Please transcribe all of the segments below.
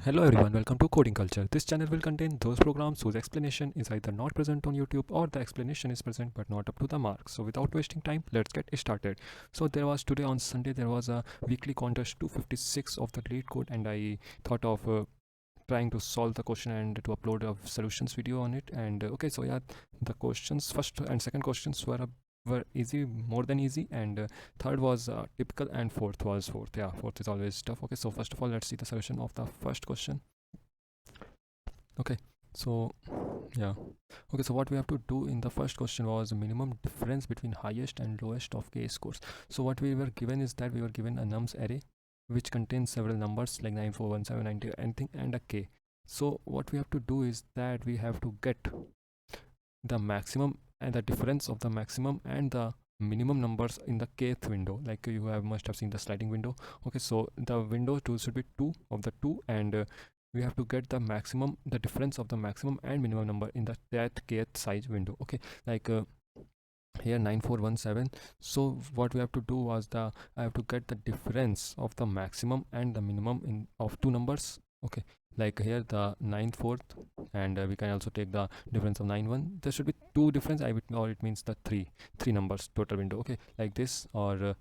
Hello everyone, welcome to Coding Culture. This channel will contain those programs whose explanation is either not present on YouTube or the explanation is present but not up to the mark. So without wasting time, let's get started. So there was today on Sunday there was a weekly contest 256 of the lead code, and I thought of trying to solve the question and to upload a solutions video on it. And okay, so yeah, the questions first and second questions were easy, more than easy, and third was typical, and fourth was fourth. Yeah, fourth is always tough. Okay, so first of all, let's see the solution of the first question. Okay, so yeah, okay, so what we have to do in the first question was minimum difference between highest and lowest of k scores. So what we were given is that we were given a nums array which contains several numbers like 941790 anything and a k. So what we have to do is that we have to get the maximum and the difference of the maximum and the minimum numbers in the kth window, like you have must have seen the sliding window. Okay, so the window two should be two of the two, and we have to get the maximum, the difference of the maximum and minimum number in the that kth size window. Okay, like here 9417. So what we have to do was I have to get the difference of the maximum and the minimum in of two numbers. Okay, like here the 9/4, and we can also take the difference of 9/1. There should be two difference, or it means the three numbers total window. Okay, like this, or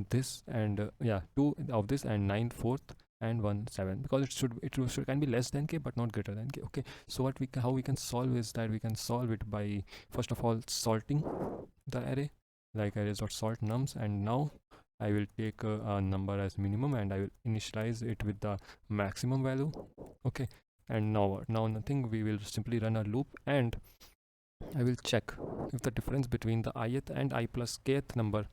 this, and yeah, two of this and 9/4 and 1/7, because it should can be less than k but not greater than k. Okay, so how we can solve is that we can solve it by first of all sorting the array, like arrays.sort nums, and now I will take a number as minimum and I will initialize it with the maximum value. Okay, and now what? Now nothing, we will simply run a loop and I will check if the difference between the ith and I plus kth number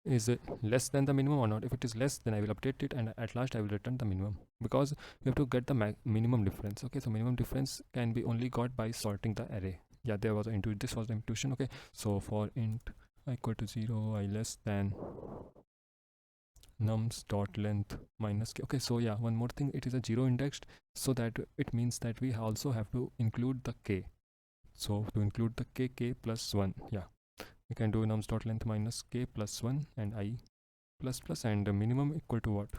is less than the minimum or not. If it is less, then I will update it, and at last I will return the minimum, because we have to get the minimum difference. Okay, so minimum difference can be only got by sorting the array. Yeah, there was this was the intuition. Okay, so for int I equal to 0, I less than nums dot length minus k. Okay, so yeah, one more thing, it is a 0 indexed, so that it means that we also have to include the k. So to include the k plus 1, yeah, we can do nums dot length minus k plus 1 and I plus plus, and minimum equal to what?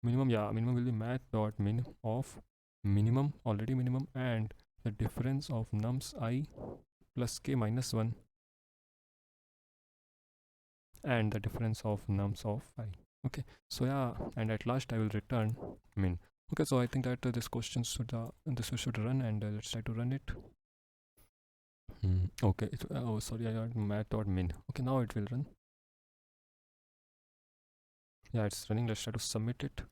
Minimum, yeah, minimum will be math dot min of minimum, already minimum, and the difference of nums I plus k minus 1 and the difference of nums of I. Okay, so yeah, and at last I will return min. Okay, so I think that this question should run, and let's try to run it. Okay, oh sorry, I got math dot min. Okay, now it will run. Yeah, it's running. Let's try to submit it.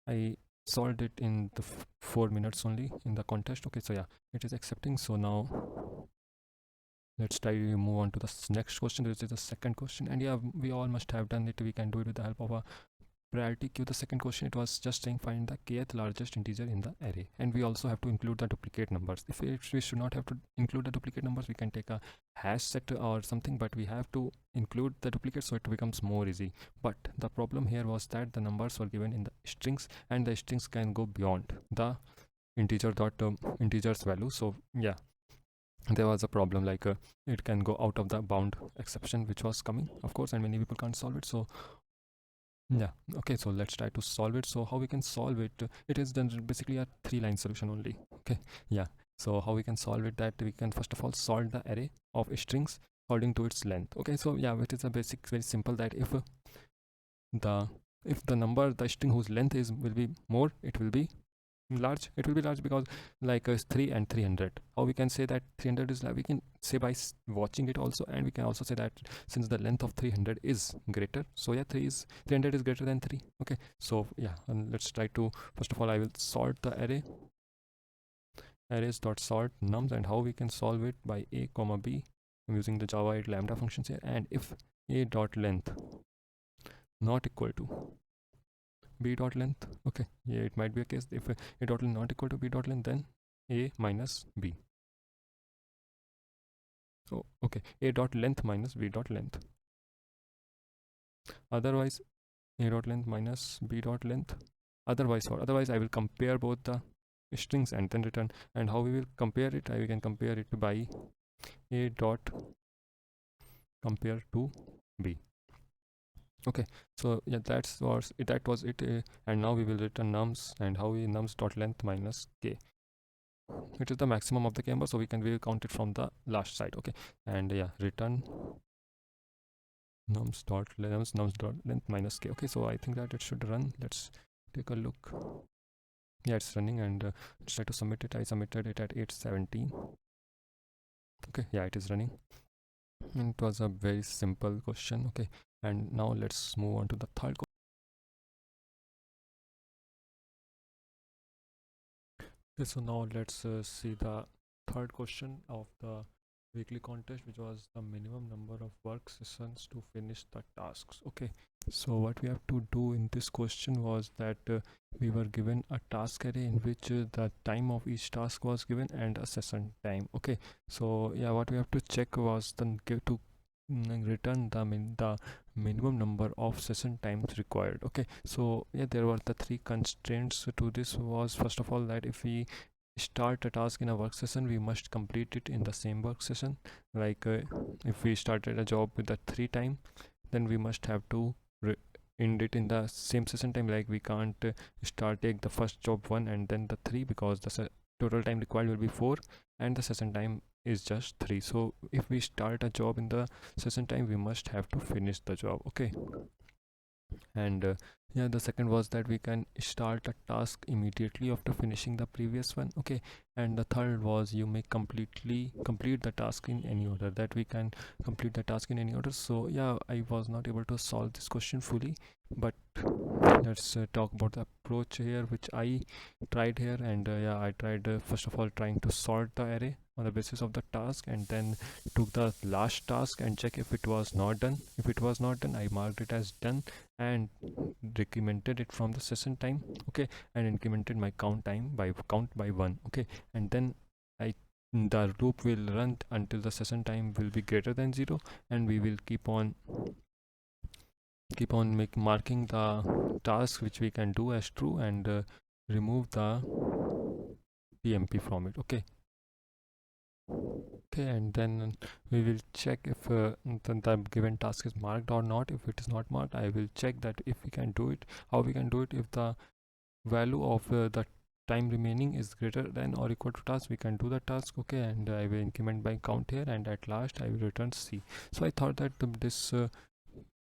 I solved it in the 4 minutes only in the contest. Okay, so yeah, it is accepting. So now let's try to move on to the next question, which is the second question. And yeah, we all must have done it. We can do it with the help of a priority queue. The second question, it was just saying find the kth largest integer in the array, and we also have to include the duplicate numbers. If we should not have to include the duplicate numbers, we can take a hash set or something, but we have to include the duplicate, so it becomes more easy. But the problem here was that the numbers were given in the strings, and the strings can go beyond the integer's value. So yeah, there was a problem, like it can go out of the bound exception which was coming, of course, and many people can't solve it. So yeah, okay, so let's try to solve it. So how we can solve it, it is then basically a 3-line solution only. Okay, yeah, so how we can solve it, that we can first of all sort the array of strings according to its length. Okay, so yeah, it is a basic, very simple, that the the number, the string whose length will be more, it will be large. It will be large because like 3 and 300. How we can say that 300 is large? We can say by watching it also, and we can also say that since the length of 300 is greater, so yeah, 300 is greater than 3. Okay, so yeah, and let's try to, first of all I will sort the arrays dot sort nums, and how we can solve it by a comma b using the Java 8 lambda functions here. And if a dot length not equal to b dot length, okay, yeah, it might be a case if a dot length not equal to b dot length, then a minus b. Oh, okay, a dot length minus b dot length. Otherwise, a dot length minus b dot length. Otherwise what? Otherwise I will compare both the strings and then return. And how we will compare it? We can compare it by a dot compare to b. Okay, so yeah, that was it, and now we will return nums, and how we nums dot length minus k. It is the maximum of the camber, so we will count it from the last side. Okay, and yeah, return nums dot length minus k. Okay, so I think that it should run. Let's take a look. Yeah, it's running, and let's try to submit it. I submitted it at 8:17. Okay, yeah, it is running, and it was a very simple question. Okay, and now let's move on to the third question. Okay, so now let's see the third question of the weekly contest, which was the minimum number of work sessions to finish the tasks. Okay, so what we have to do in this question was that we were given a task array in which the time of each task was given and a session time. Okay, so yeah, what we have to check was then give to return the minimum number of session times required. Okay, so yeah, there were the three constraints to this. Was first of all that if we start a task in a work session, we must complete it in the same work session. Like if we started a job with the 3 time, then we must have to end it in the same session time. Like we can't take the first job 1 and then the 3, because the total time required will be 4 and the session time is just 3. So if we start a job in the session time, we must have to finish the job. Okay, and yeah, the second was that we can start a task immediately after finishing the previous one. Okay, and the third was you may complete the task in any order, that we can complete the task in any order. So yeah, I was not able to solve this question fully, but let's talk about the approach here which I tried here. And yeah, I tried first of all trying to sort the array on the basis of the task, and then took the last task and check if it was not done. If it was not done, I marked it as done and decremented it from the session time. Okay, and incremented my count by 1. Okay, and then I the loop will run until the session time will be greater than 0, and we will keep on marking the task which we can do as true, and remove the PMP from it. Okay, and then we will check if the given task is marked or not. If it is not marked, I will check that if we can do it, how we can do it. If the value of the time remaining is greater than or equal to task, we can do the task. Okay, and I will increment by count here, and at last I will return C. So I thought that this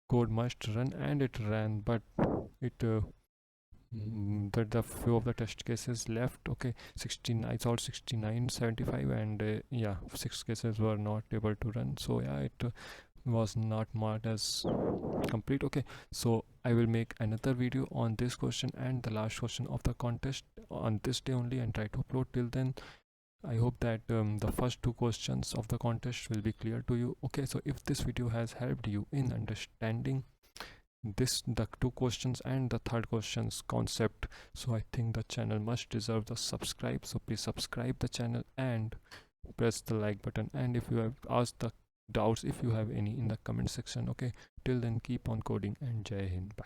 code must run, and it ran, but it that the few of the test cases left. Okay, 16, I thought 69 75, and yeah, 6 cases were not able to run. So yeah, it was not marked as complete. Okay, so I will make another video on this question and the last question of the contest on this day only, and try to upload. Till then, I hope that the first 2 questions of the contest will be clear to you. Okay, so if this video has helped you in understanding the 2 questions and the third questions concept, so I think the channel must deserve the subscribe. So please subscribe the channel and press the like button. And if you have asked the doubts, if you have any, in the comment section. Okay, till then, keep on coding, and Jai Hind. Bye.